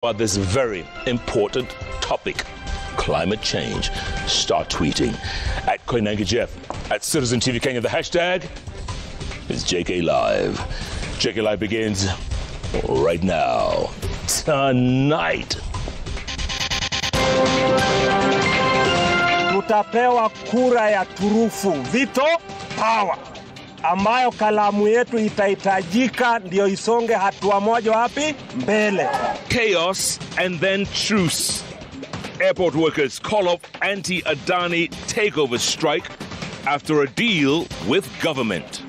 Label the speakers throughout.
Speaker 1: About this very important topic, climate change. Start tweeting at Koinange Jeff, at Citizen TV Kenya. The hashtag is JKLIVE. JKLIVE begins right now, tonight.
Speaker 2: Tutapewa kura ya turufu, veto power, ambayo kalamu yetu itahitajika ndio isonge hatua moja wapi mbele.
Speaker 1: Chaos and then truce. Airport workers call off anti-Adani takeover strike after a deal with government.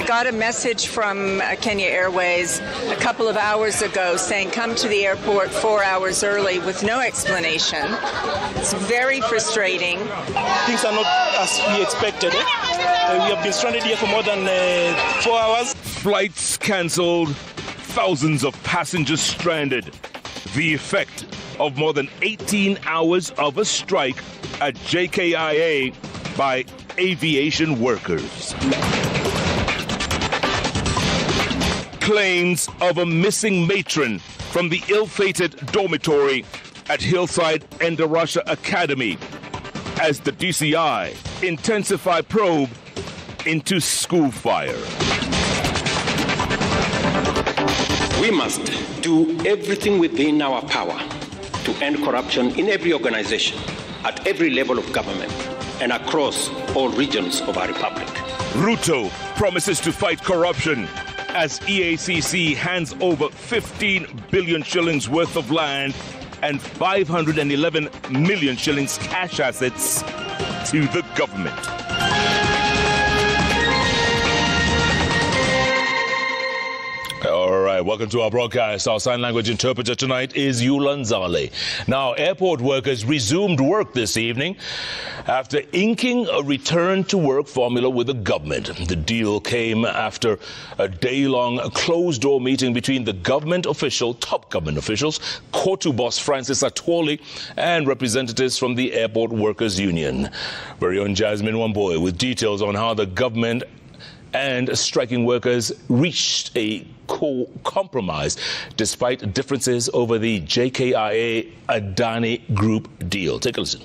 Speaker 3: Got a message from Kenya Airways a couple of hours ago saying come to the airport 4 hours early with no explanation. It's very frustrating.
Speaker 4: Things are not as we expected. We have been stranded here for more than 4 hours.
Speaker 1: Flights cancelled, thousands of passengers stranded. The effect of more than 18 hours of a strike at JKIA by aviation workers. Claims of a missing matron from the ill-fated dormitory at Hillside Endarasha Academy as the DCI intensify probe into school fire.
Speaker 5: We must do everything within our power to end corruption in every organization, at every level of government, and across all regions of our republic.
Speaker 1: Ruto promises to fight corruption as EACC hands over 15 billion shillings worth of land and 511 million shillings cash assets to the government. All right, welcome to our broadcast. Our sign language interpreter tonight is Yulanzale. Now, airport workers resumed work this evening after inking a return-to-work formula with the government. The deal came after a day-long closed-door meeting between the top government officials, Kotu boss Francis Atwoli, and representatives from the Airport Workers Union. Very own Jasmine Wamboy with details on how the government and striking workers reached a compromise despite differences over the JKIA Adani Group deal. Take a listen.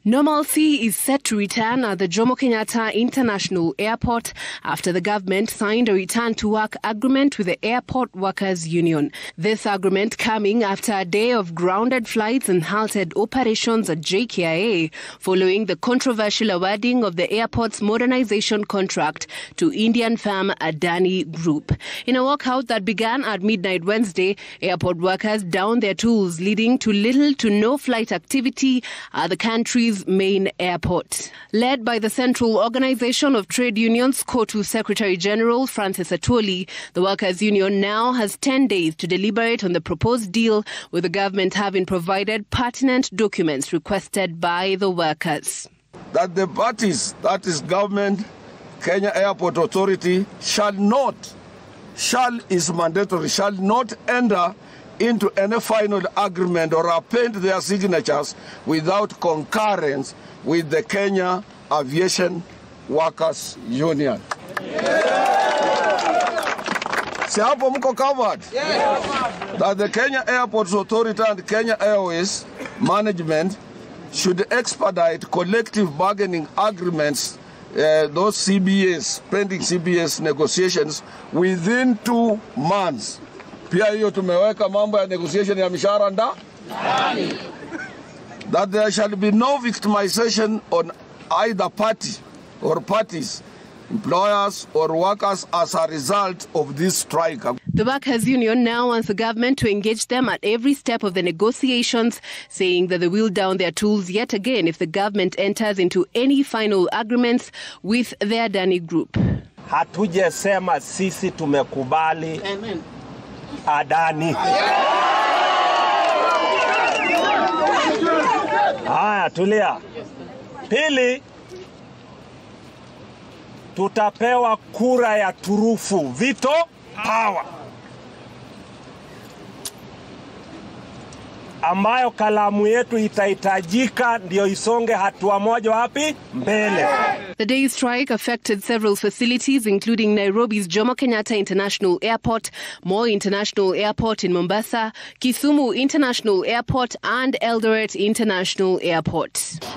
Speaker 6: Normalcy is set to return at the Jomo Kenyatta International Airport after the government signed a return-to-work agreement with the Airport Workers Union. This agreement coming after a day of grounded flights and halted operations at JKIA following the controversial awarding of the airport's modernization contract to Indian firm Adani Group. In a walkout that began at midnight Wednesday, airport workers downed their tools, leading to little to no flight activity at the country's main airport. Led by the Central Organization of Trade Unions, Kotu Secretary General Francis Atwoli, the Workers' Union now has 10 days to deliberate on the proposed deal, with the government having provided pertinent documents requested by the workers.
Speaker 7: That the parties, that is government, Kenya Airport Authority, shall is mandatory, shall not enter into any final agreement or append their signatures without concurrence with the Kenya Aviation Workers Union. Si hapo mko covered? That the Kenya Airports Authority and Kenya Airways Management should expedite collective bargaining agreements, those CBAs, pending CBAs negotiations, within 2 months. Pia hiyo tumeweka mambo ya negotiation ya mishahara ndani. That there shall be no victimization on either party or parties, employers or workers, as a result of this strike.
Speaker 6: The Workers' Union now wants the government to engage them at every step of the negotiations, saying that they will down their tools yet again if the government enters into any final agreements with the Adani Group.
Speaker 2: Hatujesema sisi tumekubali Adani. Haya, tulia. Pili, tutapewa kura ya turufu, veto power. ambayo kalamu yetu itahitajika ndio isonge hatua moja wapi mbele.
Speaker 6: The day's strike affected several facilities, including Nairobi's Jomo Kenyatta International Airport, Moi International Airport in Mombasa, Kisumu International Airport, and Eldoret International Airport.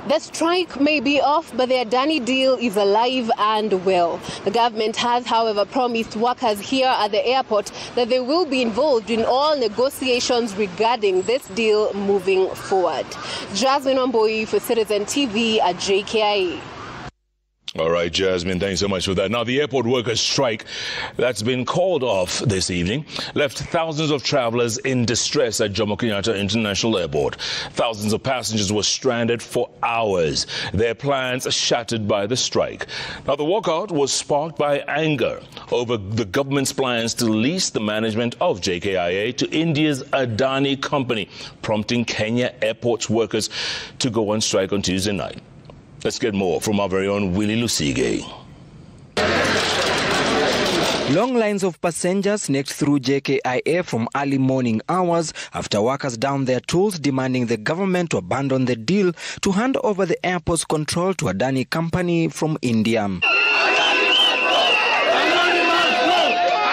Speaker 6: The strike may be off, but the Adani deal is alive and well. The government has, however, promised workers here at the airport that they will be involved in all negotiations regarding this deal moving forward. Jasmine Wamboi for Citizen TV at JKLIVE.
Speaker 1: All right, Jasmine, thanks so much for that. Now, the airport workers' strike that's been called off this evening left thousands of travelers in distress at Jomo Kenyatta International Airport. Thousands of passengers were stranded for hours, their plans shattered by the strike. Now, the walkout was sparked by anger over the government's plans to lease the management of JKIA to India's Adani company, prompting Kenya airports workers to go on strike on Tuesday night. Let's get more from our very own Willie Lusige.
Speaker 8: Long lines of passengers sneaked through JKIA from early morning hours after workers downed their tools, demanding the government to abandon the deal to hand over the airport's control to Adani company from India.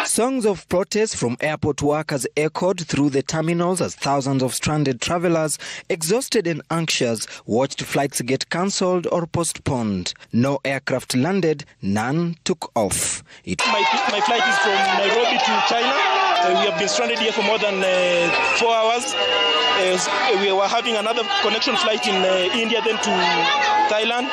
Speaker 8: Songs of protest from airport workers echoed through the terminals as thousands of stranded travelers, exhausted and anxious, watched flights get cancelled or postponed. No aircraft landed, none took off.
Speaker 4: My flight is from Nairobi to China. We have been stranded here for more than 4 hours. We were having another connection flight in India, then to Thailand.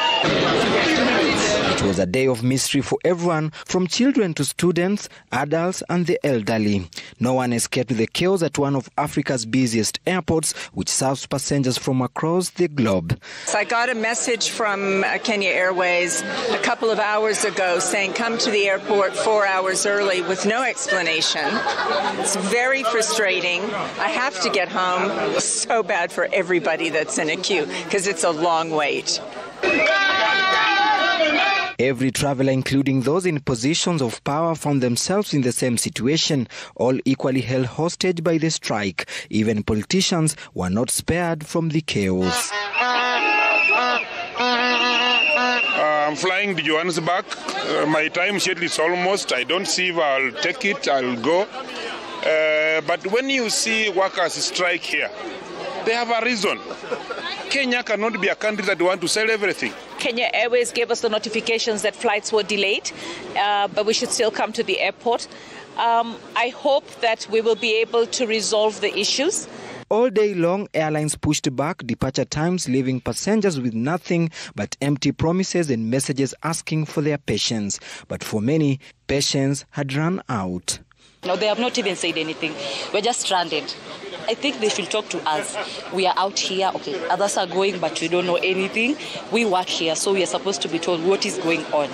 Speaker 8: It was a day of mystery for everyone, from children to students, adults and the elderly. No one escaped the chaos at one of Africa's busiest airports, which serves passengers from across the globe.
Speaker 3: I got a message from Kenya Airways a couple of hours ago saying come to the airport 4 hours early with no explanation. It's very frustrating. I have to get home. It's so bad for everybody that's in a queue because it's a long wait.
Speaker 8: Every traveler, including those in positions of power, found themselves in the same situation, all equally held hostage by the strike. Even politicians were not spared from the chaos.
Speaker 9: I'm flying to Johannesburg. My time schedule is almost. I don't see if I'll take it. I'll go. But when you see workers strike here, they have a reason. Kenya cannot be a country that want to sell everything.
Speaker 10: Kenya Airways gave us the notifications that flights were delayed, but we should still come to the airport. I hope that we will be able to resolve the issues.
Speaker 8: All day long, airlines pushed back departure times, leaving passengers with nothing but empty promises and messages asking for their patience. But for many, patience had run out.
Speaker 10: No, they have not even said anything. We're just stranded. I think they should talk to us. We are out here, okay, others are going, but we don't know anything. We work here, so we are supposed to be told what is going on.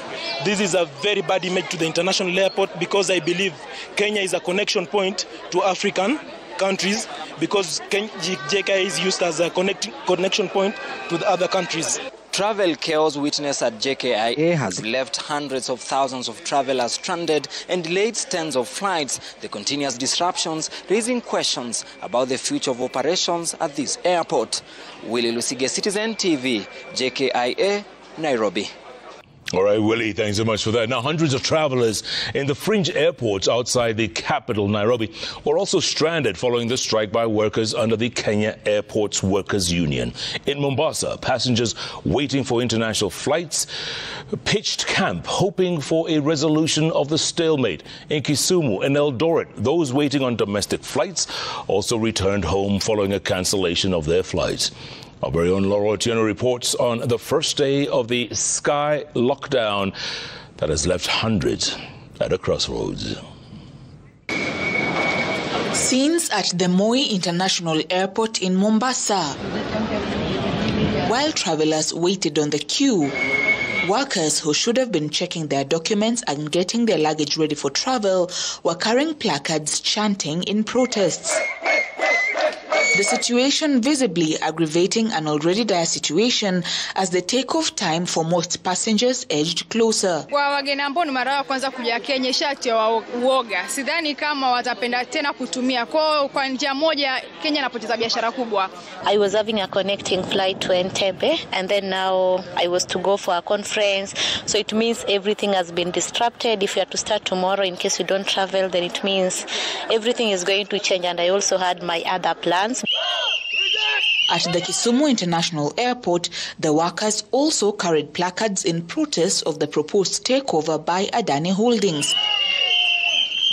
Speaker 4: This is a very bad image to the international airport because I believe Kenya is a connection point to African countries because JKI is used as a connection point to the other countries.
Speaker 8: Travel chaos witnessed at JKIA has left hundreds of thousands of travelers stranded and delayed tens of flights. The continuous disruptions raising questions about the future of operations at this airport. Willie Lusige, Citizen TV, JKIA, Nairobi.
Speaker 1: All right, Willie, thanks so much for that. Now, hundreds of travelers in the fringe airports outside the capital, Nairobi, were also stranded following the strike by workers under the Kenya Airports Workers Union. In Mombasa, passengers waiting for international flights pitched camp, hoping for a resolution of the stalemate. In Kisumu and Eldoret, those waiting on domestic flights also returned home following a cancellation of their flights. Our very own Laura Otieno reports on the first day of the sky lockdown that has left hundreds at a crossroads.
Speaker 11: Scenes at the Moi International Airport in Mombasa. While travelers waited on the queue, workers who should have been checking their documents and getting their luggage ready for travel were carrying placards chanting in protests. The situation visibly aggravating an already dire situation as the takeoff time for most passengers edged closer.
Speaker 12: Kwa wageni ambao ni mara ya kwanza kuja Kenya shati ya uoga, sidhani kama watapenda tena kutumia kwa njia moja. Kenya inapoteza biashara kubwa.
Speaker 13: I was having a connecting flight to Entebbe, and then now I was to go for a conference, so it means everything has been disrupted. If you are to start tomorrow, in case we don't travel, then it means everything is going to change, and I also had my other plans.
Speaker 11: At the Kisumu International Airport, the workers also carried placards in protest of the proposed takeover by Adani Holdings.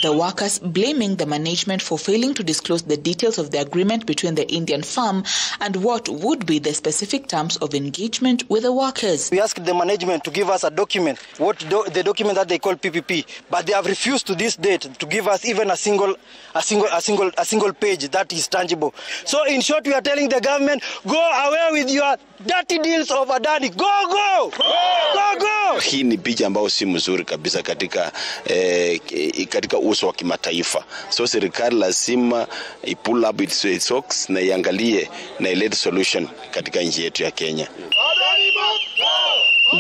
Speaker 11: The workers blaming the management for failing to disclose the details of the agreement between the Indian firm and what would be the specific terms of engagement with the workers.
Speaker 14: We asked the management to give us a document, the document that they call PPP, but they have refused to this date to give us even a single page that is tangible. So in short, we are telling the government, go away with your dirty deals of Adani. Go, go! Go, go!
Speaker 15: Hii ni picha ambayo si mzuri kabisa katika uso wa kimataifa. So serikali lazima pull up its socks na iangalie na ilete solution katika nchi yetu ya Kenya.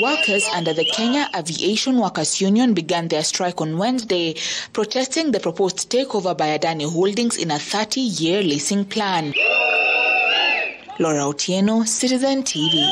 Speaker 11: Workers under the Kenya Aviation Workers Union began their strike on Wednesday, protesting the proposed takeover by Adani Holdings in a 30-year leasing plan. Laura Otieno, Citizen TV.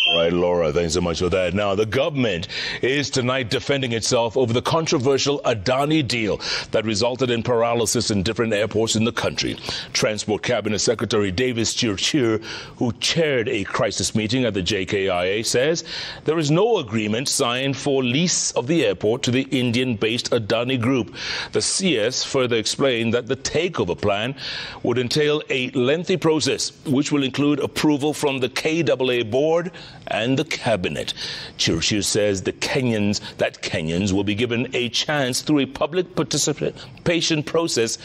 Speaker 1: All right, Laura, thanks so much for that. Now, the government is tonight defending itself over the controversial Adani deal that resulted in paralysis in different airports in the country. Transport Cabinet Secretary Davis Chirchir, who chaired a crisis meeting at the JKIA, says there is no agreement signed for lease of the airport to the Indian-based Adani Group. The CS further explained that the takeover plan would entail a lengthy process, which will include approval from the KAA board and the cabinet. Chirchir says Kenyans will be given a chance through a public participation process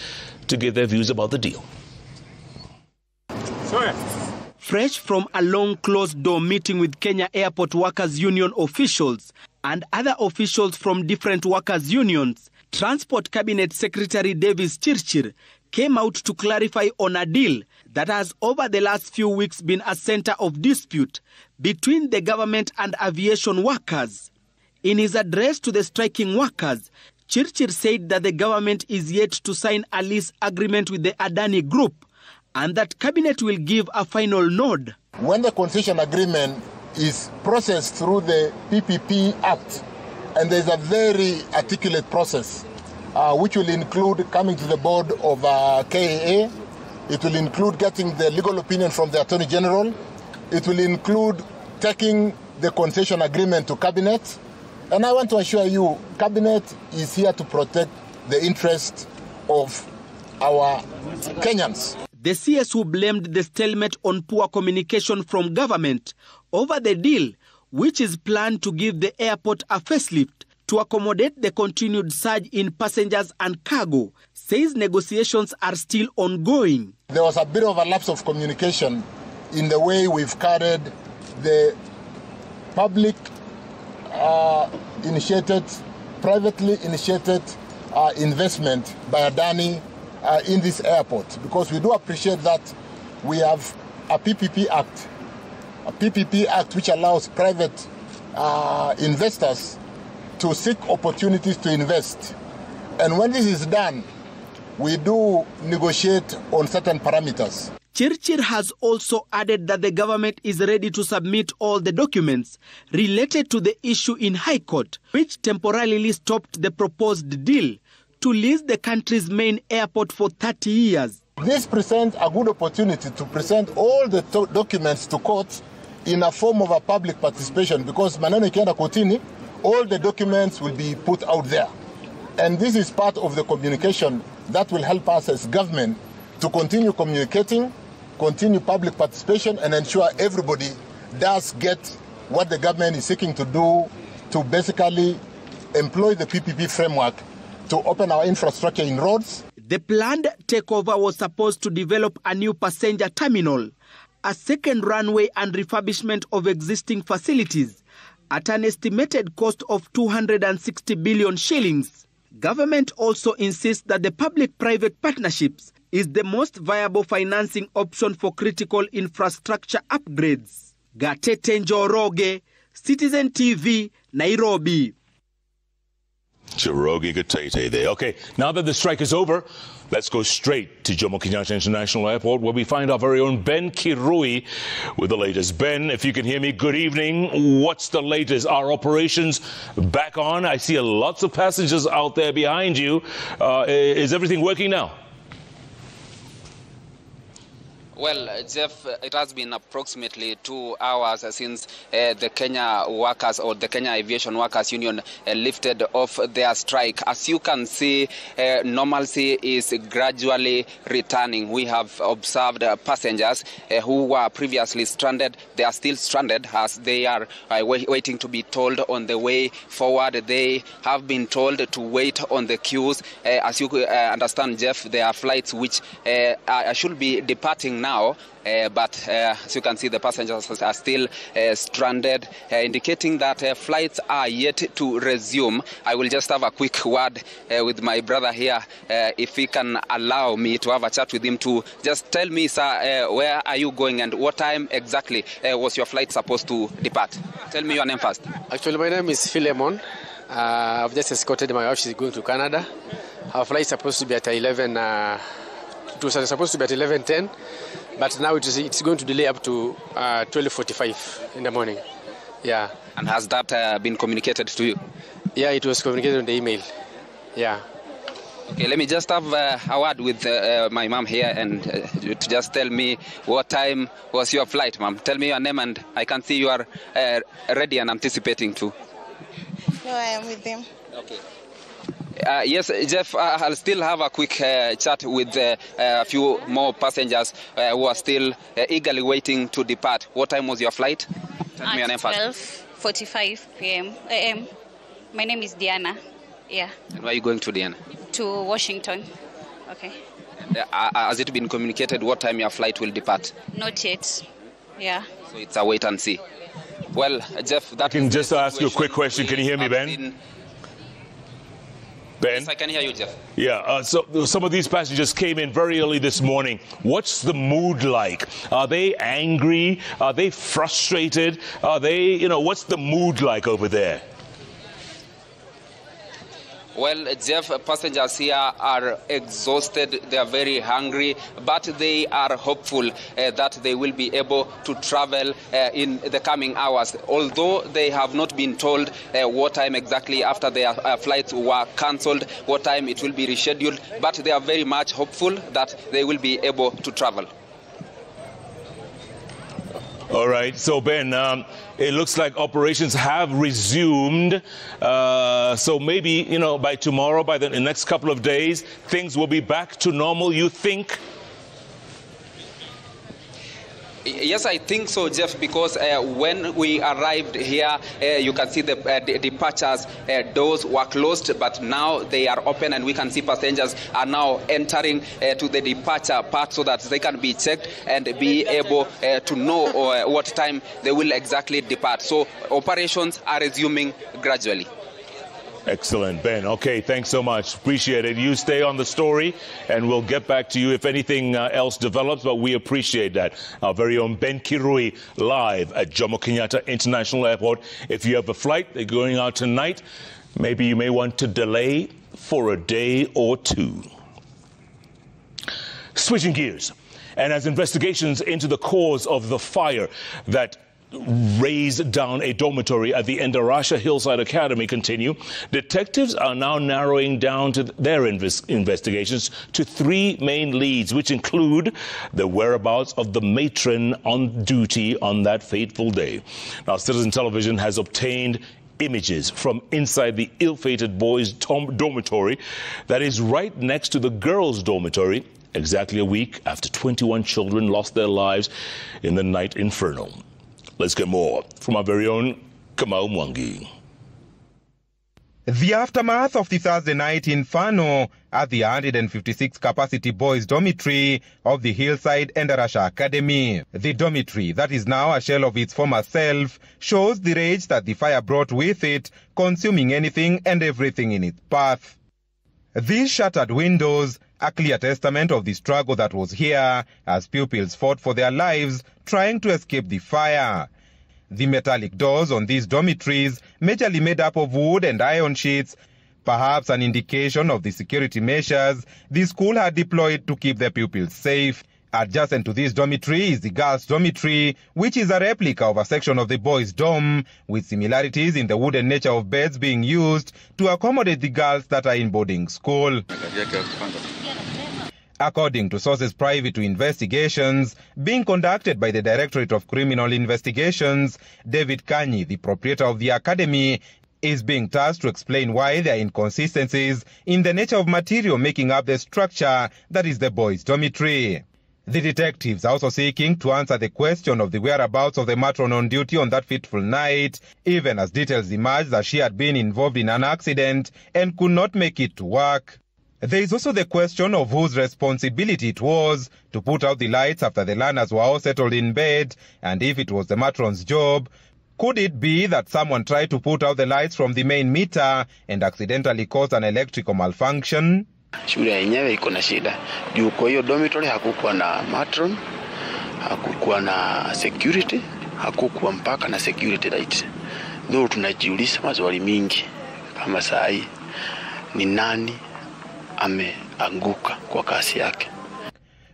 Speaker 1: to give their views about the deal.
Speaker 16: Fresh from a long closed-door meeting with Kenya Airport Workers Union officials and other officials from different workers' unions, Transport Cabinet Secretary Davis Chirchir came out to clarify on a deal that has over the last few weeks been a center of dispute between the government and aviation workers. In his address to the striking workers, Chirchir said that the government is yet to sign a lease agreement with the Adani Group and that cabinet will give a final nod.
Speaker 17: When the concession agreement is processed through the PPP Act, and there's a very articulate process, which will include coming to the board of KAA. It will include getting the legal opinion from the Attorney General. It will include taking the concession agreement to Cabinet. And I want to assure you, Cabinet is here to protect the interests of our Kenyans.
Speaker 16: The CS who blamed the stalemate on poor communication from government over the deal, which is planned to give the airport a facelift to accommodate the continued surge in passengers and cargo, says negotiations are still ongoing.
Speaker 17: There was a bit of a lapse of communication in the way we've carried the public privately initiated investment by Adani in this airport, because we do appreciate that we have a PPP Act which allows private investors to seek opportunities to invest. And when this is done, we do negotiate on certain parameters.
Speaker 16: Chirchir has also added that the government is ready to submit all the documents related to the issue in High Court, which temporarily stopped the proposed deal to lease the country's main airport for 30 years.
Speaker 17: This presents a good opportunity to present all the documents to court in a form of a public participation, because maneno ikienda kotini, all the documents will be put out there. And this is part of the communication that will help us as government to continue communicating, continue public participation, and ensure everybody does get what the government is seeking to do to basically employ the PPP framework to open our infrastructure in roads.
Speaker 16: The planned takeover was supposed to develop a new passenger terminal, a second runway and refurbishment of existing facilities at an estimated cost of 260 billion shillings. Government also insists that the public-private partnerships is the most viable financing option for critical infrastructure upgrades. Gatete Njoroge, Citizen TV, Nairobi.
Speaker 1: Njoroge Gatete there. Okay, now that the strike is over, let's go straight to Jomo Kenyatta International Airport, where we find our very own Ben Kirui with the latest. Ben, if you can hear me, good evening. What's the latest? Are operations back on? I see lots of passengers out there behind you. Is everything working now?
Speaker 18: Well, Jeff, it has been approximately 2 hours since the Kenya workers or the Kenya Aviation Workers Union lifted off their strike. As you can see, normalcy is gradually returning. We have observed passengers who were previously stranded. They are still stranded as they are waiting to be told on the way forward. They have been told to wait on the queues. As you understand, Jeff, there are flights which should be departing now. But as you can see, the passengers are still stranded, indicating that flights are yet to resume. I will just have a quick word with my brother here, if he can allow me to have a chat with him to just tell me, sir, where are you going and what time exactly was your flight supposed to depart? Tell me your name first.
Speaker 19: Actually, my name is Philemon. I've just escorted my wife. She's going to Canada. Our flight is supposed to be at 11. It was supposed to be at 11:10, but now it's going to delay up to 12:45 in the morning. Yeah.
Speaker 18: And has that been communicated to you?
Speaker 19: Yeah, it was communicated on the email. Yeah.
Speaker 18: Okay, let me just have a word with my mom here and to just tell me what time was your flight, ma'am. Tell me your name and I can see you are ready and anticipating too.
Speaker 20: No, I am with them.
Speaker 18: Okay. Yes, Jeff, I'll still have a quick chat with a few more passengers who are still eagerly waiting to depart. What time was your flight? Tell me your name first.
Speaker 21: 12:45 a.m. My name is Diana. Yeah.
Speaker 18: And where are you going to, Diana?
Speaker 21: To Washington. Okay.
Speaker 18: Has it been communicated what time your flight will depart?
Speaker 21: Not yet. Yeah.
Speaker 18: So it's a wait and see. Well, Jeff, that I
Speaker 1: can just ask you a quick question. Can you hear me, Ben? Ben?
Speaker 18: Yes, I can hear you, Jeff.
Speaker 1: Yeah, so some of these passengers came in very early this morning. What's the mood like? Are they angry? Are they frustrated? Are they, what's the mood like over there?
Speaker 18: Well, Jeff, passengers here are exhausted, they are very hungry, but they are hopeful that they will be able to travel in the coming hours. Although they have not been told what time exactly after their flights were cancelled, what time it will be rescheduled, but they are very much hopeful that they will be able to travel.
Speaker 1: All right, so Ben, it looks like operations have resumed. So maybe, by tomorrow, by the next couple of days, things will be back to normal, you think?
Speaker 18: Yes, I think so, Jeff, because when we arrived here, you can see the departures doors were closed, but now they are open and we can see passengers are now entering to the departure part so that they can be checked and be able to know what time they will exactly depart. So operations are resuming gradually.
Speaker 1: Excellent, Ben. Okay, thanks so much. Appreciate it. You stay on the story, and we'll get back to you if anything else develops, but we appreciate that. Our very own Ben Kirui live at Jomo Kenyatta International Airport. If you have a flight, they're going out tonight, maybe you may want to delay for a day or two. Switching gears, and as investigations into the cause of the fire that razed down a dormitory at the Endarasha Hillside Academy continue, detectives are now narrowing down to their investigations to 3 main leads, which include the whereabouts of the matron on duty on that fateful day. Now, Citizen Television has obtained images from inside the ill-fated boys' dormitory that is right next to the girls' dormitory, exactly a week after 21 children lost their lives in the night inferno. Let's get more from our very own Kamau Mwangi.
Speaker 22: The aftermath of the Thursday night inferno at the 156-capacity boys' dormitory of the Hillside Endarasha Academy. The dormitory, that is now a shell of its former self, shows the rage that the fire brought with it, consuming anything and everything in its path. These shattered windows a clear testament of the struggle that was here as pupils fought for their lives trying to escape the fire. The metallic doors on these dormitories, majorly made up of wood and iron sheets, perhaps an indication of the security measures the school had deployed to keep the pupils safe. Adjacent to this dormitory is the girls' dormitory, which is a replica of a section of the boys' dorm, with similarities in the wooden nature of beds being used to accommodate the girls that are in boarding school. According to sources private to investigations being conducted by the Directorate of Criminal Investigations, David Kanyi, the proprietor of the academy, is being tasked to explain why there are inconsistencies in the nature of material making up the structure that is the boys' dormitory. The detectives are also seeking to answer the question of the whereabouts of the matron on duty on that fateful night, even as details emerged that she had been involved in an accident and could not make it to work. There is also the question of whose responsibility it was to put out the lights after the learners were all settled in bed, and if it was the matron's job, could it be that someone tried to put out the lights from the main meter and accidentally caused an electrical malfunction?
Speaker 5: Shule yenyewe iko na shida. Juu kwa hiyo dormitory hakukuwa na matron, hakukuwa na security, hakukuwa mpaka na security light. Ndio tunajiuliza maswali mingi kama saa hii ni nani ameanguka kwa kasi yake.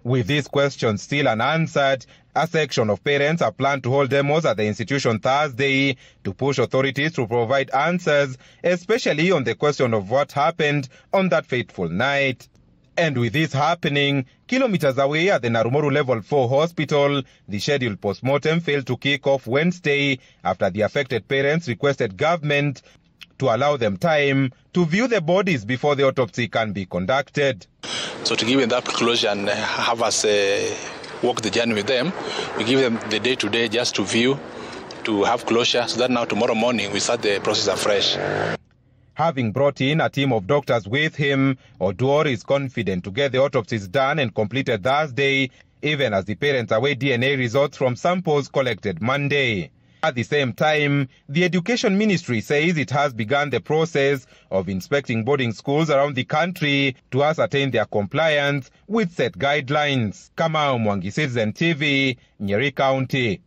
Speaker 22: With these questions still unanswered, a section of parents are planned to hold demos at the institution Thursday to push authorities to provide answers, especially on the question of what happened on that fateful night. And with this happening, kilometers away at the Narumoru Level 4 hospital, the scheduled postmortem failed to kick off Wednesday after the affected parents requested government to allow them time to view the bodies before the autopsy can be conducted.
Speaker 7: So to give them that closure and have us walk the journey with them, we give them the day-to-day just to view, to have closure, so that now tomorrow morning we start the process afresh.
Speaker 22: Having brought in a team of doctors with him, Oduor is confident to get the autopsies done and completed Thursday, even as the parents await DNA results from samples collected Monday. At the same time, the Education Ministry says it has begun the process of inspecting boarding schools around the country to ascertain their compliance with set guidelines. Kamau Mwangi, Citizen TV, Nyeri County.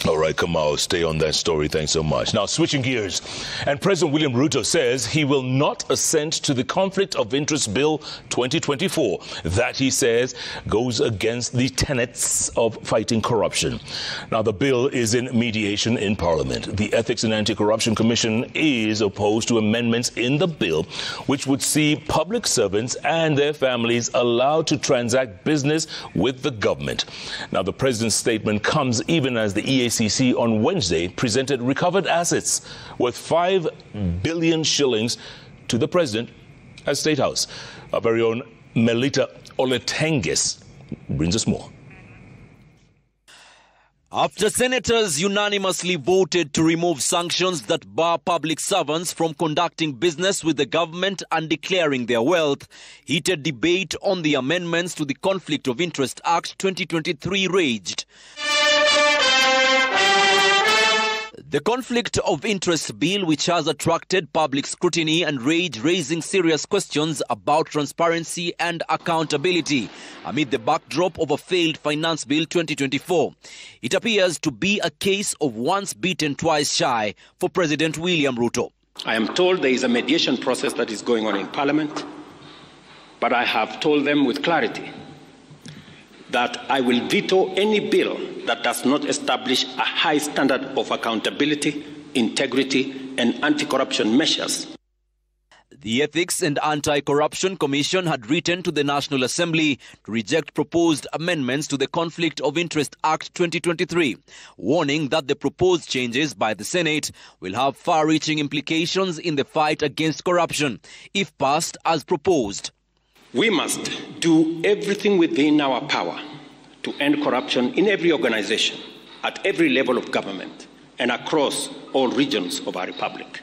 Speaker 1: All right, Kamau, stay on that story. Thanks so much. Now, switching gears. And President William Ruto says he will not assent to the Conflict of Interest Bill 2024. That, he says, goes against the tenets of fighting corruption. Now, the bill is in mediation in Parliament. The Ethics and Anti-Corruption Commission is opposed to amendments in the bill which would see public servants and their families allowed to transact business with the government. Now, the president's statement comes even as the EACC on Wednesday presented recovered assets worth 5 billion shillings to the president at State House. Our very own Melita Oletengis brings us more.
Speaker 23: After senators unanimously voted to remove sanctions that bar public servants from conducting business with the government and declaring their wealth, heated debate on the amendments to the Conflict of Interest Act 2023 raged. The Conflict of Interest Bill, which has attracted public scrutiny and rage, raising serious questions about transparency and accountability amid the backdrop of a failed Finance Bill 2024. It appears to be a case of once beaten, twice shy for President William Ruto.
Speaker 24: I am told there is a mediation process that is going on in Parliament, but I have told them with clarity that I will veto any bill that does not establish a high standard of accountability, integrity, and anti-corruption measures.
Speaker 23: The Ethics and Anti-Corruption Commission had written to the National Assembly to reject proposed amendments to the Conflict of Interest Act 2023, warning that the proposed changes by the Senate will have far-reaching implications in the fight against corruption, if passed as proposed.
Speaker 24: We must do everything within our power to end corruption in every organization, at every level of government, and across all regions of our republic.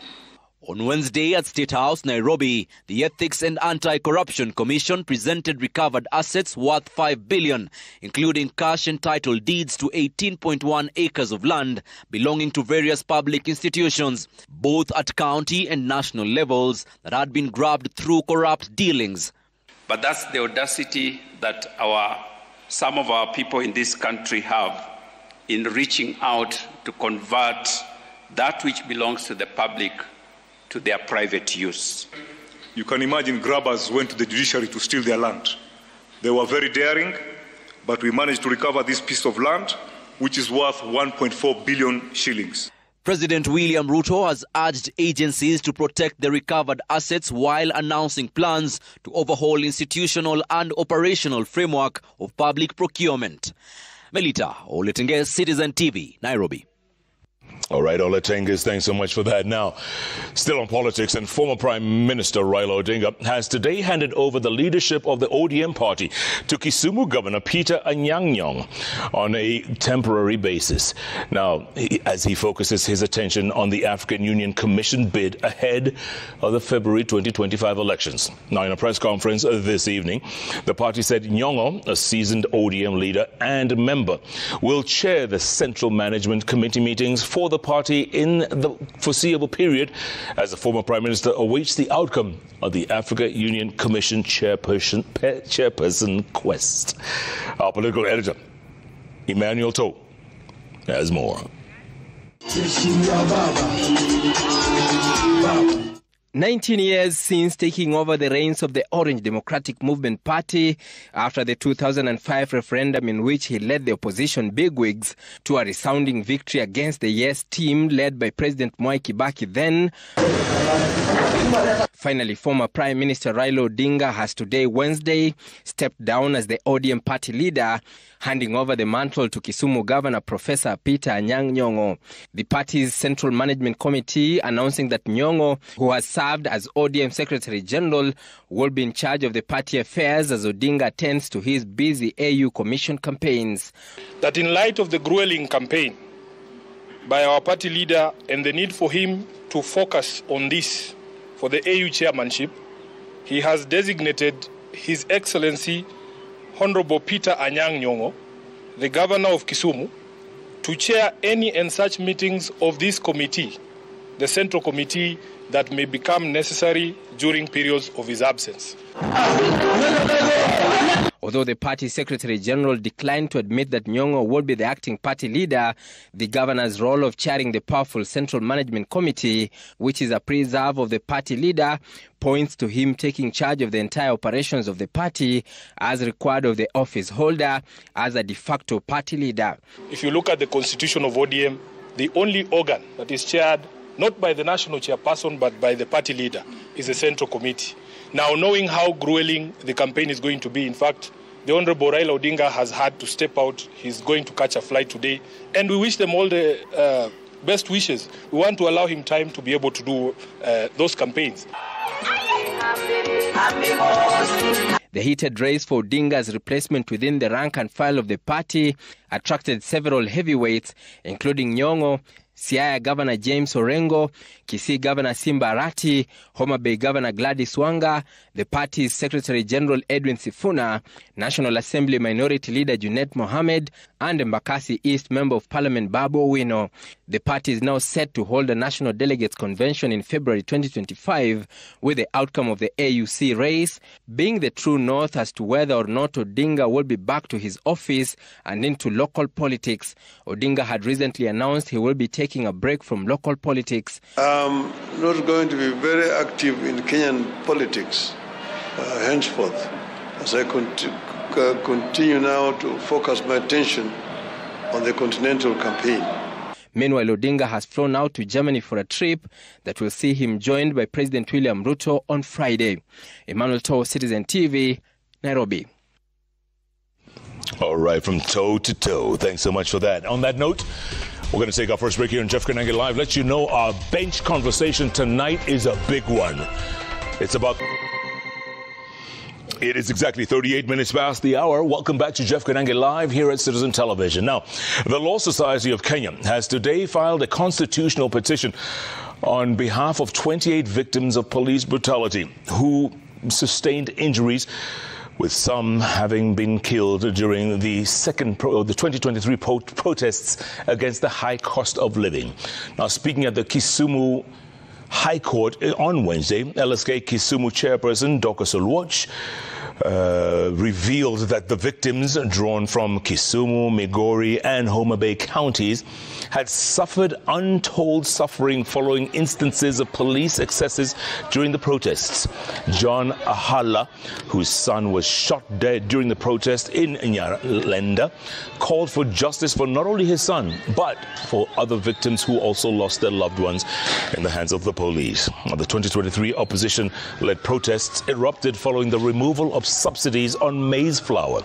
Speaker 23: On Wednesday at State House, Nairobi, the Ethics and Anti-Corruption Commission presented recovered assets worth 5 billion, including cash and title deeds to 18.1 acres of land belonging to various public institutions, both at county and national levels, that had been grabbed through corrupt dealings.
Speaker 24: But that's the audacity that some of our people in this country have in reaching out to convert that which belongs to the public to their private use.
Speaker 2: You can imagine grabbers went to the judiciary to steal their land. They were very daring, but we managed to recover this piece of land, which is worth 1.4 billion shillings.
Speaker 23: President William Ruto has urged agencies to protect the recovered assets while announcing plans to overhaul institutional and operational framework of public procurement. Melita Oletenge, Citizen TV, Nairobi.
Speaker 1: All right, Oletenges, thanks so much for that. Now, still on politics, and former Prime Minister Raila Odinga has today handed over the leadership of the ODM party to Kisumu Governor Peter Anyang' Nyong'o on a temporary basis. Now, as he focuses his attention on the African Union Commission bid ahead of the February 2025 elections. Now, in a press conference this evening, the party said Nyong'o, a seasoned ODM leader and member, will chair the Central Management Committee meetings for the party in the foreseeable period as the former Prime Minister awaits the outcome of the Africa Union Commission chairperson quest. Our political editor, Emmanuel To, has more.
Speaker 3: 19 years since taking over the reins of the Orange Democratic Movement Party after the 2005 referendum in which he led the opposition bigwigs to a resounding victory against the Yes team led by President Mwai Kibaki then. Finally, former Prime Minister Raila Odinga has today, Wednesday, stepped down as the ODM party leader, handing over the mantle to Kisumu Governor Professor Peter Anyang' Nyong'o. The party's Central Management Committee announcing that Nyong'o, who has served as ODM Secretary General, will be in charge of the party affairs as Odinga attends to his busy AU Commission campaigns.
Speaker 6: That in light of the grueling campaign by our party leader and the need for him to focus on this for the AU chairmanship, he has designated His Excellency Honorable Peter Anyang' Nyong'o, the Governor of Kisumu, to chair any and such meetings of this committee, the Central Committee, that may become necessary during periods of his absence.
Speaker 3: Although the party Secretary General declined to admit that Nyong'o will be the acting party leader, the governor's role of chairing the powerful Central Management Committee, which is a preserve of the party leader, points to him taking charge of the entire operations of the party as required of the office holder as a de facto party leader.
Speaker 6: If you look at the constitution of ODM, the only organ that is chaired not by the national chairperson but by the party leader is the Central Committee. Now, knowing how grueling the campaign is going to be, in fact, the Honorable Raila Odinga has had to step out. He's going to catch a flight today, and we wish them all the best wishes. We want to allow him time to be able to do those campaigns.
Speaker 3: The heated race for Odinga's replacement within the rank and file of the party attracted several heavyweights, including Nyong'o, Siaya Governor James Orengo, Kisii Governor Simba Arati, Homa Bay Governor Gladys Wanga, the party's Secretary General Edwin Sifuna, National Assembly Minority Leader Junet Mohammed, and Embakasi East Member of Parliament Babu Owino. The party is now set to hold a National Delegates Convention in February 2025, with the outcome of the AUC race being the true north as to whether or not Odinga will be back to his office and into local politics. Odinga had recently announced he will be taking a break from local politics.
Speaker 9: I'm not going to be very active in Kenyan politics henceforth, as I continue now to focus my attention on the continental campaign.
Speaker 3: Meanwhile, Odinga has flown out to Germany for a trip that will see him joined by President William Ruto on Friday. Emmanuel To, Citizen TV, Nairobi.
Speaker 1: All right, from toe to toe. Thanks so much for that. On that note, we're going to take our first break here on Jeff Koinange Live. Let you know our bench conversation tonight is a big one. It's about... It is exactly 38 minutes past the hour. Welcome back to Jeff Koinange Live here at Citizen Television. Now, the Law Society of Kenya has today filed a constitutional petition on behalf of 28 victims of police brutality who sustained injuries, with some having been killed during the 2023 protests against the high cost of living. Now, speaking at the Kisumu High Court on Wednesday, LSK Kisumu chairperson Dorcas Oluoch revealed that the victims, drawn from Kisumu, Migori, and Homa Bay counties, had suffered untold suffering following instances of police excesses during the protests. John Ahala, whose son was shot dead during the protest in Nyalenda, called for justice for not only his son, but for other victims who also lost their loved ones in the hands of the police. The 2023 opposition-led protests erupted following the removal of subsidies on maize flour,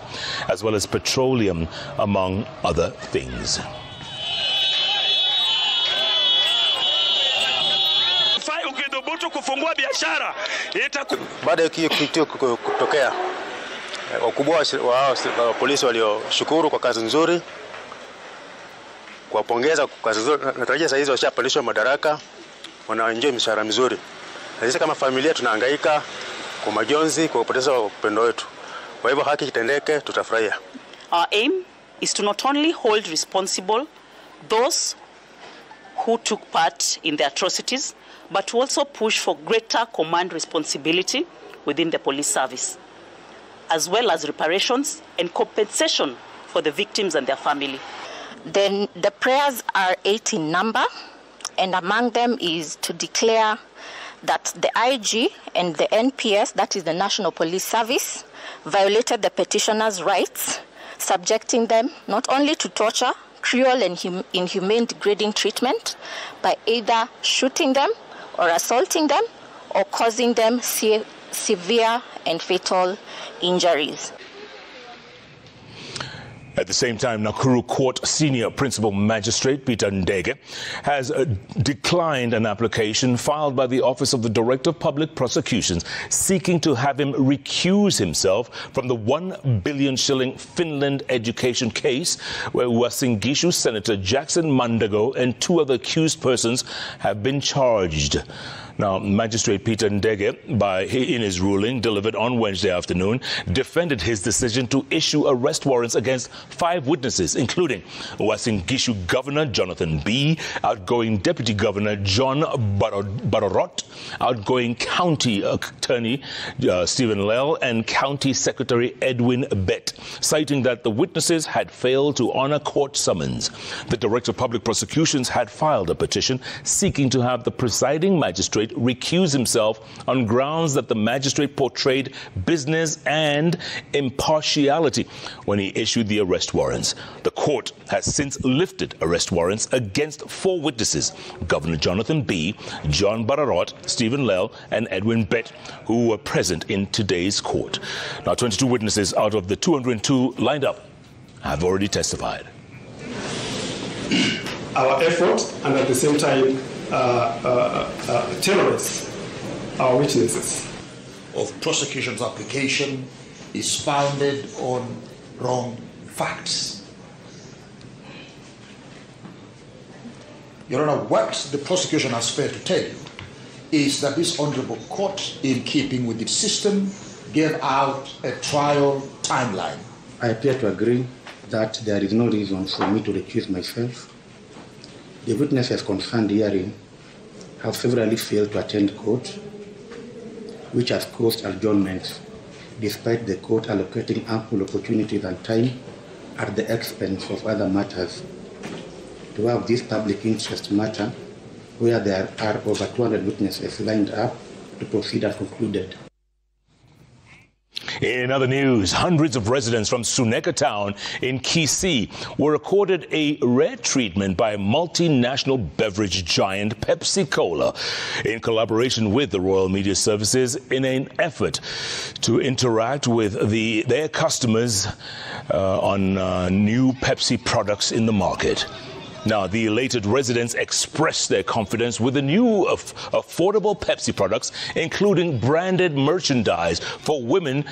Speaker 1: as well as petroleum, among other things.
Speaker 4: Baada ya kitu kutokea, wakubwa wa polisi walioshukuru kwa kazi nzuri, kuwapongeza kwa kazi nzuri. Natarajia sasa hizi washapandishwa madaraka, wanaenjoy mishahara mizuri. Na sisi kama familia tunahangaika kwa majonzi, kwa kupoteza upendo wetu. Kwa hivyo haki kitendeke, tutafurahia.
Speaker 8: Our aim is to not only hold responsible those who took part in the atrocities, but to also push for greater command responsibility within the police service, as well as reparations and compensation for the victims and their family.
Speaker 13: Then the prayers are 8 in number, and among them is to declare that the IG and the NPS, that is the National Police Service, violated the petitioners' rights, subjecting them not only to torture, cruel and inhumane degrading treatment by either shooting them or assaulting them or causing them severe and fatal injuries.
Speaker 1: At the same time, Nakuru Court Senior Principal Magistrate Peter Ndege has declined an application filed by the Office of the Director of Public Prosecutions seeking to have him recuse himself from the 1 billion shilling Finland education case where Uasin Gishu Senator Jackson Mandago and 2 other accused persons have been charged. Now, Magistrate Peter Ndege, in his ruling delivered on Wednesday afternoon, defended his decision to issue arrest warrants against 5 witnesses, including Uasin Gishu Governor Jonathan B., outgoing Deputy Governor John Barorot, outgoing County Attorney Stephen Lell, and County Secretary Edwin Bett, citing that the witnesses had failed to honor court summons. The Director of Public Prosecutions had filed a petition seeking to have the presiding magistrate recuse himself on grounds that the magistrate portrayed business and impartiality when he issued the arrest warrants. The court has since lifted arrest warrants against 4 witnesses, Governor Jonathan B., John Bararot, Stephen Lell, and Edwin Bett, who were present in today's court. Now, 22 witnesses out of the 202 lined up have already testified.
Speaker 10: Our effort, and at the same time, terrorists, our witnesses.
Speaker 12: Of prosecution's application is founded on wrong facts. Your Honor, what the prosecution has failed to tell you is that this honorable court, in keeping with its system, gave out a trial timeline.
Speaker 25: I appear to agree that there is no reason for me to recuse myself. The witnesses concerned herein have severally failed to attend court, which has caused adjournments, despite the court allocating ample opportunities and time at the expense of other matters. To have this public interest matter, where there are over 200 witnesses lined up to proceed as concluded.
Speaker 1: In other news, hundreds of residents from Suneka town in Kisii were accorded a rare treatment by multinational beverage giant Pepsi Cola in collaboration with the Royal Media Services in an effort to interact with their customers on new Pepsi products in the market. Now, the elated residents expressed their confidence with the new affordable Pepsi products, including branded merchandise for women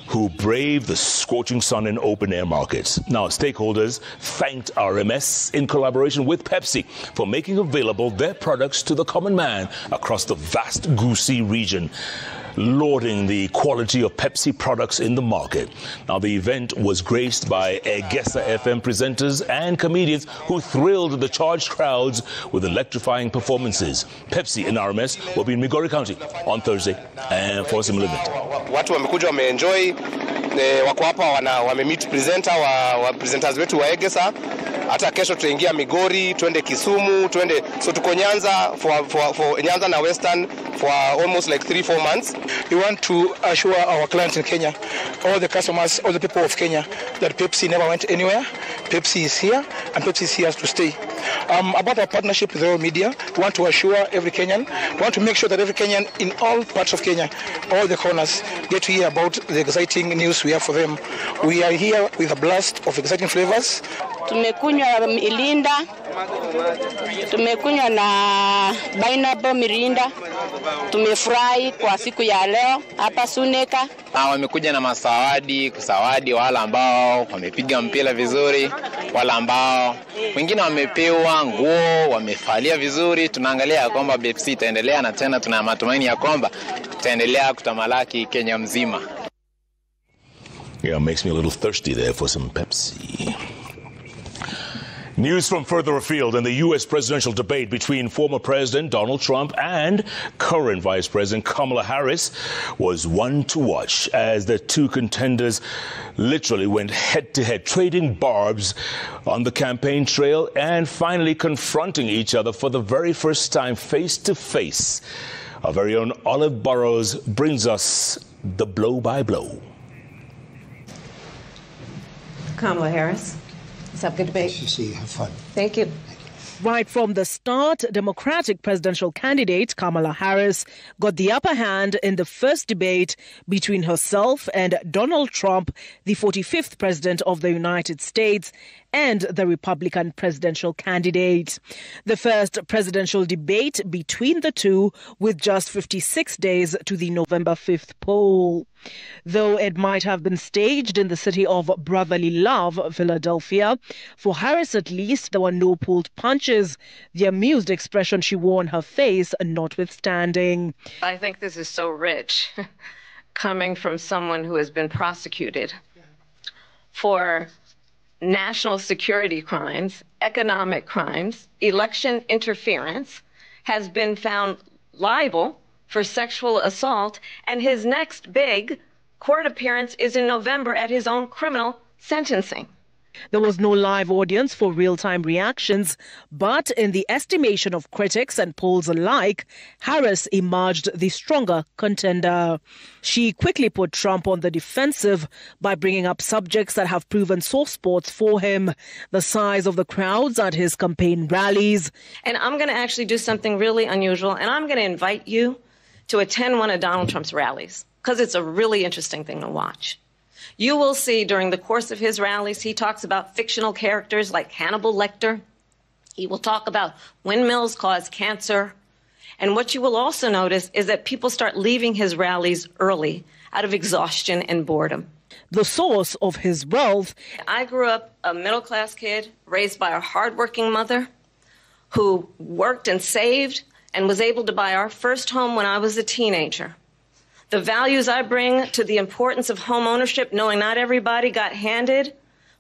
Speaker 1: who brave the scorching sun in open-air markets. Now, stakeholders thanked RMS in collaboration with Pepsi for making available their products to the common man across the vast Gusii region. lauding the quality of Pepsi products in the market. Now, the event was graced by Egesa FM presenters and comedians who thrilled the charged crowds with electrifying performances. Pepsi and RMS will be in Migori County on Thursday and for a similar event.
Speaker 11: Watu wamekuja wameenjoy, wako hapa wamemeet presenters wetu wa Egesa. Hata kesho tutaingia Migori, twende Kisumu, so tuko Nyanza for Nyanza na Western for almost like 3-4 months.
Speaker 14: We want to assure our clients in Kenya, all the customers, all the people of Kenya, that Pepsi never went anywhere. Pepsi is here, and Pepsi is here to stay. About our partnership with Royal Media, we want to assure every Kenyan, we want to make sure that every Kenyan in all parts of Kenya, all the corners, get to hear about the exciting news we have for them. We are here with a blast of exciting flavors.
Speaker 15: Tumekunywa Mirinda, tumekunywa na pineapple Mirinda, tumefurahi kwa siku ya leo hapa Suneka.
Speaker 16: Wamekuja na masawadi, kusawadi wale ambao wamepiga mpira vizuri, wale ambao wengine wamepewa nguo, wamefalia vizuri. Tunaangalia kwamba Pepsi itaendelea na tena tuna matumaini ya kwamba itaendelea kutamalaki Kenya mzima.
Speaker 1: Yeah, it makes me a little thirsty there for some Pepsi. News from further afield in the U.S. presidential debate between former President Donald Trump and current Vice President Kamala Harris was one to watch as the two contenders literally went head-to-head, trading barbs on the campaign trail and finally confronting each other for the very first time face-to-face. Our very own Olive Burrows brings us the blow-by-blow.
Speaker 17: Kamala Harris. Let's have a good debate.
Speaker 12: See you. Have fun.
Speaker 17: Thank you.
Speaker 26: Right from the start, Democratic presidential candidate Kamala Harris got the upper hand in the first debate between herself and Donald Trump, the 45th president of the United States, and the Republican presidential candidate. The first presidential debate between the two with just 56 days to the November 5th poll. Though it might have been staged in the city of brotherly love, Philadelphia, for Harris at least there were no pulled punches, the amused expression she wore on her face notwithstanding.
Speaker 17: I think this is so rich, coming from someone who has been prosecuted for national security crimes, economic crimes, election interference, has been found liable for sexual assault, and his next big court appearance is in November at his own criminal sentencing.
Speaker 26: There was no live audience for real-time reactions, but in the estimation of critics and polls alike, Harris emerged the stronger contender. She quickly put Trump on the defensive by bringing up subjects that have proven sore spots for him, the size of the crowds at his campaign rallies.
Speaker 17: And I'm going to actually do something really unusual, and I'm going to invite you to attend one of Donald Trump's rallies, because it's a really interesting thing to watch. You will see during the course of his rallies, he talks about fictional characters like Hannibal Lecter. He will talk about windmills cause cancer. And what you will also notice is that people start leaving his rallies early out of exhaustion and boredom.
Speaker 26: The source of his wealth.
Speaker 17: I grew up a middle-class kid raised by a hardworking mother who worked and saved and was able to buy our first home when I was a teenager. The values I bring to the importance of home ownership, knowing not everybody got handed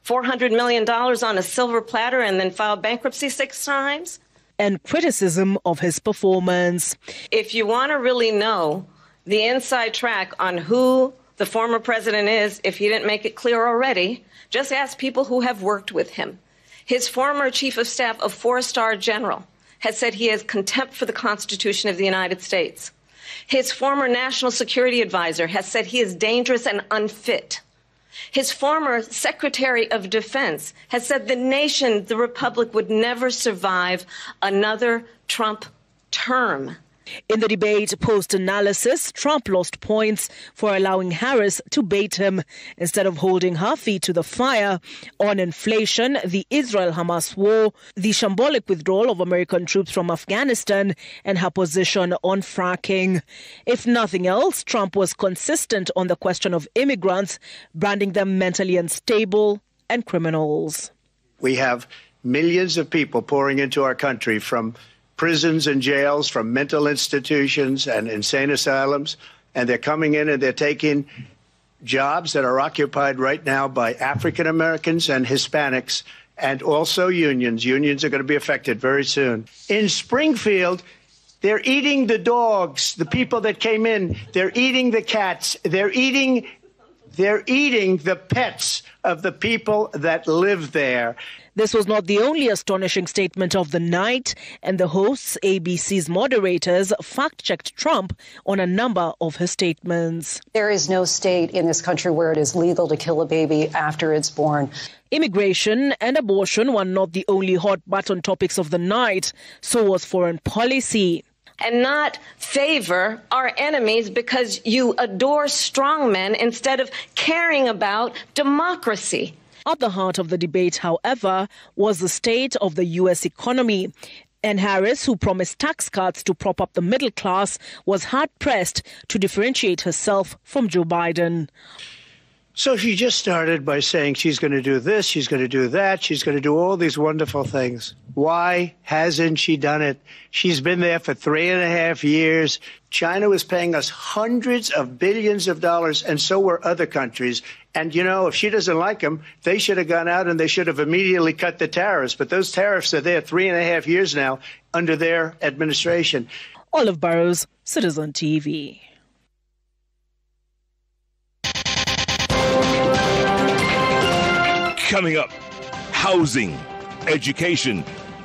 Speaker 17: $400 million on a silver platter and then filed bankruptcy 6 times.
Speaker 26: And criticism of his performance.
Speaker 17: If you want to really know the inside track on who the former president is, if he didn't make it clear already, just ask people who have worked with him. His former chief of staff, a 4-star general, has said he has contempt for the Constitution of the United States. His former national security advisor has said he is dangerous and unfit. His former Secretary of Defense has said the nation, the republic, would never survive another Trump term.
Speaker 26: In the debate post-analysis, Trump lost points for allowing Harris to bait him instead of holding her feet to the fire on inflation, the Israel-Hamas war, the shambolic withdrawal of American troops from Afghanistan, and her position on fracking. If nothing else, Trump was consistent on the question of immigrants, branding them mentally unstable and criminals.
Speaker 27: We have millions of people pouring into our country from prisons and jails, from mental institutions and insane asylums, and they're coming in and they're taking jobs that are occupied right now by African Americans and Hispanics, and also unions. Unions are going to be affected very soon. In Springfield, they're eating the dogs, the people that came in. They're eating the cats. They're eating the pets of the people that live there.
Speaker 26: This was not the only astonishing statement of the night, and the hosts, ABC's moderators, fact-checked Trump on a number of his statements.
Speaker 5: There is no state in this country where it is legal to kill a baby after it's born.
Speaker 26: Immigration and abortion were not the only hot-button topics of the night. So was foreign policy.
Speaker 17: And not favor our enemies because you adore strongmen instead of caring about democracy.
Speaker 26: At the heart of the debate, however, was the state of the U.S. economy. And Harris, who promised tax cuts to prop up the middle class, was hard-pressed to differentiate herself from Joe Biden.
Speaker 27: So she just started by saying she's going to do this, she's going to do that, she's going to do all these wonderful things. Why hasn't she done it? She's been there for 3.5 years. China was paying us hundreds of billions of dollars, and so were other countries. And, you know, if she doesn't like them, they should have gone out and they should have immediately cut the tariffs. But those tariffs are there 3.5 years now under their administration.
Speaker 26: Olive Burrows, Citizen TV.
Speaker 1: Coming up, housing, education,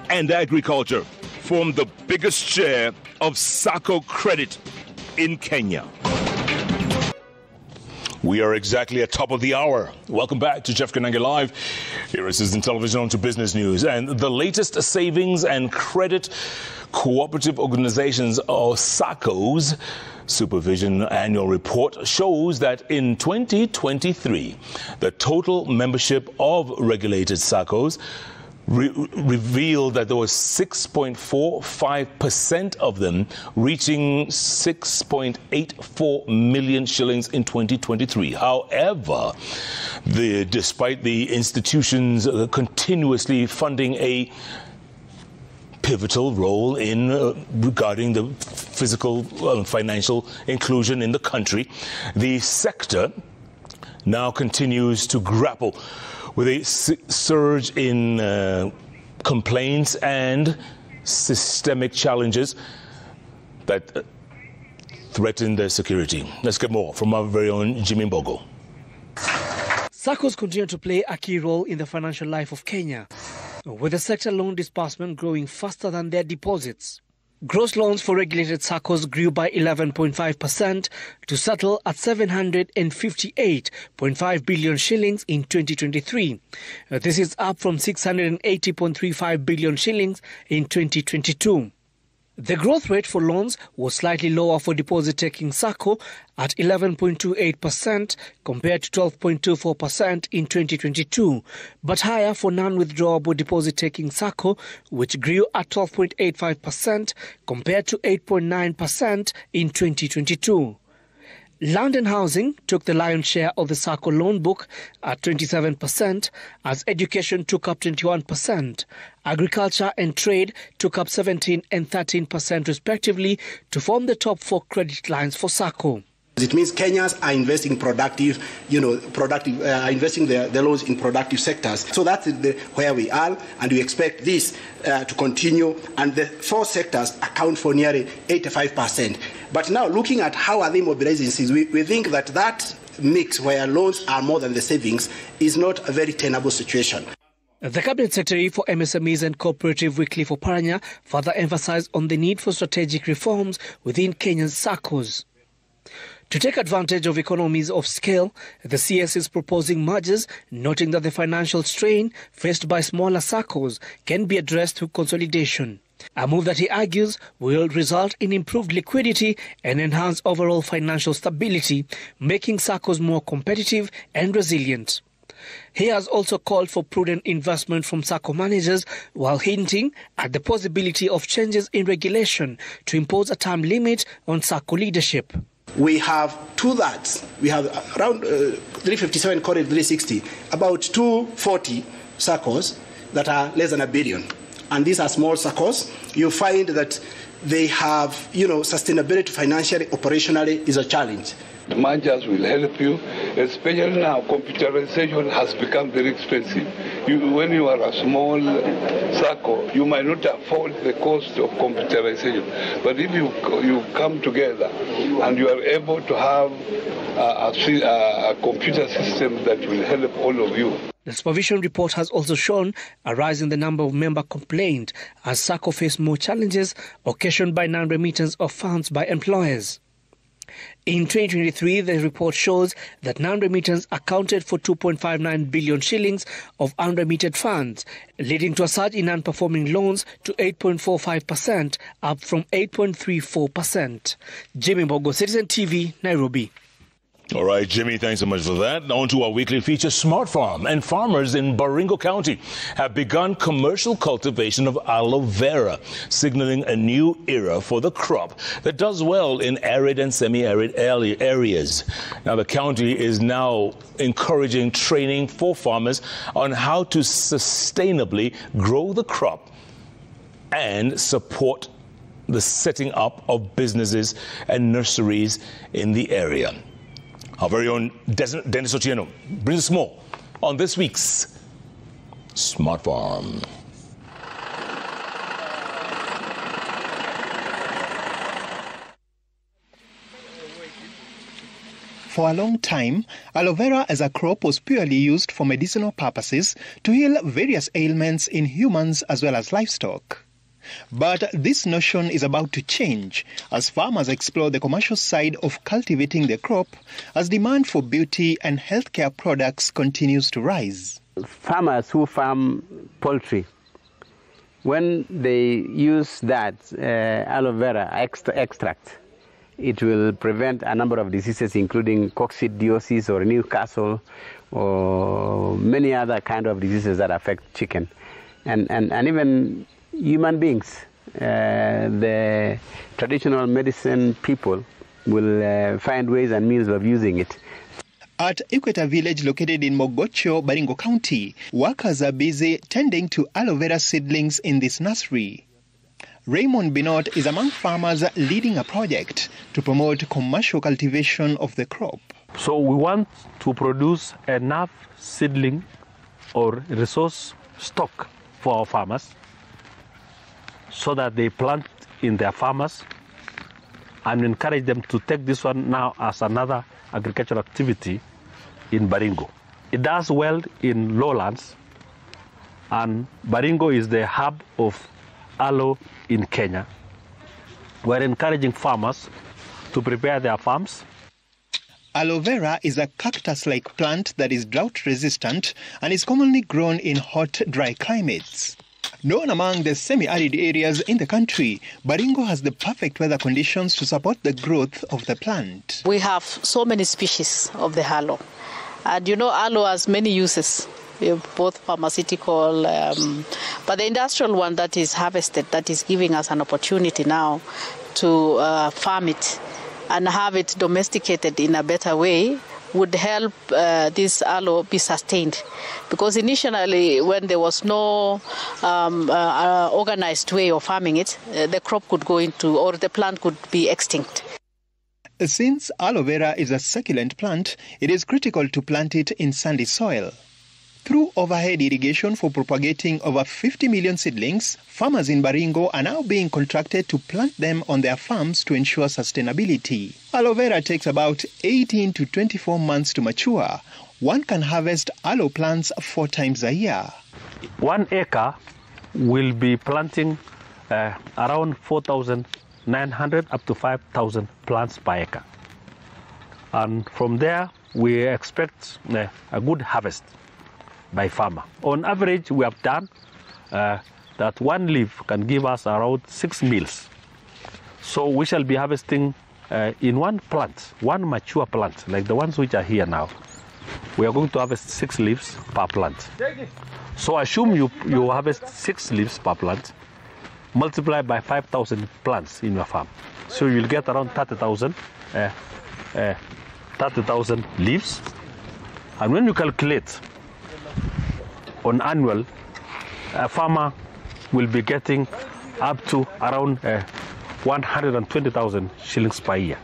Speaker 1: and agriculture form the biggest share of SACCO credit in Kenya. We are exactly at top of the hour. Welcome back to Jeff Kananga Live. Here is Citizen Television on to business news. And the latest savings and credit cooperative organizations, or SACCOs, Supervision Annual Report shows that in 2023, the total membership of regulated SACCOs revealed that there was 6.45% of them reaching 6.84 million shillings in 2023. However, despite the institutions continuously funding a pivotal role in regarding the physical financial inclusion in the country, the sector now continues to grapple with a surge in complaints and systemic challenges that threaten their security. Let's get more from our very own Jimmy Mbogo.
Speaker 7: SACCOs continue to play a key role in the financial life of Kenya, with the sector loan disbursement growing faster than their deposits. Gross loans for regulated SACCOs grew by 11.5% to settle at 758.5 billion shillings in 2023. This is up from 680.35 billion shillings in 2022. The growth rate for loans was slightly lower for deposit-taking SACCO at 11.28% compared to 12.24% in 2022, but higher for non-withdrawable deposit-taking SACCO, which grew at 12.85% compared to 8.9% in 2022. Land and housing took the lion's share of the SACCO loan book at 27%, as education took up 21%. Agriculture and trade took up 17% and 13% respectively to form the top 4 credit lines for SACCO.
Speaker 18: It means Kenyans are investing investing their loans in productive sectors. So that's where we are, and we expect this to continue. And the 4 sectors account for nearly 85%. But now, looking at how are they mobilizing things, we think that mix where loans are more than the savings is not a very tenable situation.
Speaker 7: The Cabinet Secretary for MSMEs and Cooperative, Wycliffe Oparanya, further emphasized on the need for strategic reforms within Kenya's SACCOs. To take advantage of economies of scale, the CS is proposing mergers, noting that the financial strain faced by smaller SACCOs can be addressed through consolidation. A move that he argues will result in improved liquidity and enhance overall financial stability, making SACCOs more competitive and resilient. He has also called for prudent investment from SACCO managers, while hinting at the possibility of changes in regulation to impose a term limit on SACCO leadership.
Speaker 18: We have 2/3. We have around 357 coded 360, about 240 SACCOs that are less than $1 billion. And these are small SACCOs. You find that they have, sustainability financially, operationally is a challenge.
Speaker 2: The managers will help you, especially now computerization has become very expensive. When you are a small circle, you might not afford the cost of computerization. But if you come together and you are able to have a computer system that will help all of you.
Speaker 7: The supervision report has also shown a rise in the number of member complaints as SACCO face more challenges occasioned by non-remittance of funds by employers. In 2023, the report shows that non-remittance accounted for 2.59 billion shillings of unremitted funds, leading to a surge in non-performing loans to 8.45%, up from 8.34%. Jimmy Mbogo, Citizen TV, Nairobi.
Speaker 1: All right, Jimmy, thanks so much for that. On to our weekly feature, Smart Farm. And farmers in Baringo County have begun commercial cultivation of aloe vera, signaling a new era for the crop that does well in arid and semi-arid areas. Now, the county is now encouraging training for farmers on how to sustainably grow the crop and support the setting up of businesses and nurseries in the area. Our very own Dennis Otieno brings us more on this week's Smart Farm.
Speaker 19: For a long time, aloe vera as a crop was purely used for medicinal purposes to heal various ailments in humans as well as livestock. But this notion is about to change as farmers explore the commercial side of cultivating the crop as demand for beauty and healthcare products continues to rise.
Speaker 20: Farmers who farm poultry, when they use that aloe vera extract, it will prevent a number of diseases including coccidiosis or Newcastle or many other kind of diseases that affect chicken and even human beings. The traditional medicine people will find ways and means of using it.
Speaker 19: At Equator Village located in Mogocho, Baringo County, workers are busy tending to aloe vera seedlings in this nursery. Raymond Binot is among farmers leading a project to promote commercial cultivation of the crop.
Speaker 21: So we want to produce enough seedling or resource stock for our farmers so that they plant in their farmers and encourage them to take this one now as another agricultural activity in Baringo. It does well in lowlands, and Baringo is the hub of aloe in Kenya. We're encouraging farmers to prepare their farms.
Speaker 19: Aloe vera is a cactus-like plant that is drought-resistant and is commonly grown in hot, dry climates. Known among the semi-arid areas in the country, Baringo has the perfect weather conditions to support the growth of the plant.
Speaker 8: We have so many species of the aloe. And aloe has many uses, both pharmaceutical, but the industrial one that is harvested, that is giving us an opportunity now to farm it and have it domesticated in a better way, would help this aloe be sustained. Because initially, when there was no organized way of farming it, the crop could go into, or the plant could be extinct.
Speaker 19: Since aloe vera is a succulent plant, it is critical to plant it in sandy soil. Through overhead irrigation for propagating over 50 million seedlings, farmers in Baringo are now being contracted to plant them on their farms to ensure sustainability. Aloe vera takes about 18 to 24 months to mature. One can harvest aloe plants 4 times a year.
Speaker 21: 1 acre will be planting around 4,900 up to 5,000 plants per acre. And from there, we expect a good harvest by farmer. On average, we have done that 1 leaf can give us around 6 meals. So we shall be harvesting in 1 plant, 1 mature plant, like the ones which are here now. We are going to harvest 6 leaves per plant. So assume you harvest 6 leaves per plant, multiply by 5,000 plants in your farm. So you'll get around 30,000 leaves. And when you calculate on annual, a farmer will be getting up to around 120,000 shillings per year.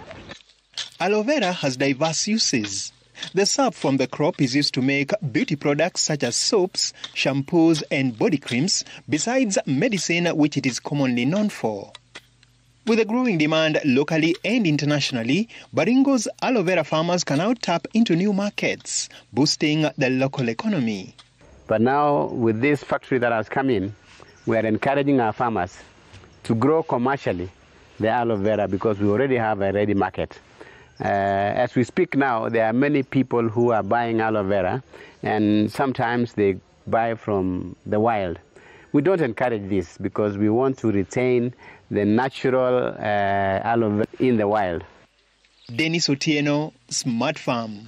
Speaker 19: Aloe vera has diverse uses. The sap from the crop is used to make beauty products such as soaps, shampoos and body creams, besides medicine, which it is commonly known for. With a growing demand locally and internationally, Baringo's aloe vera farmers can now tap into new markets, boosting the local economy.
Speaker 20: But now, with this factory that has come in, we are encouraging our farmers to grow commercially the aloe vera because we already have a ready market. As we speak now, there are many people who are buying aloe vera, and sometimes they buy from the wild. We don't encourage this because we want to retain the natural aloe vera in the wild.
Speaker 19: Dennis Otieno, Smart Farm.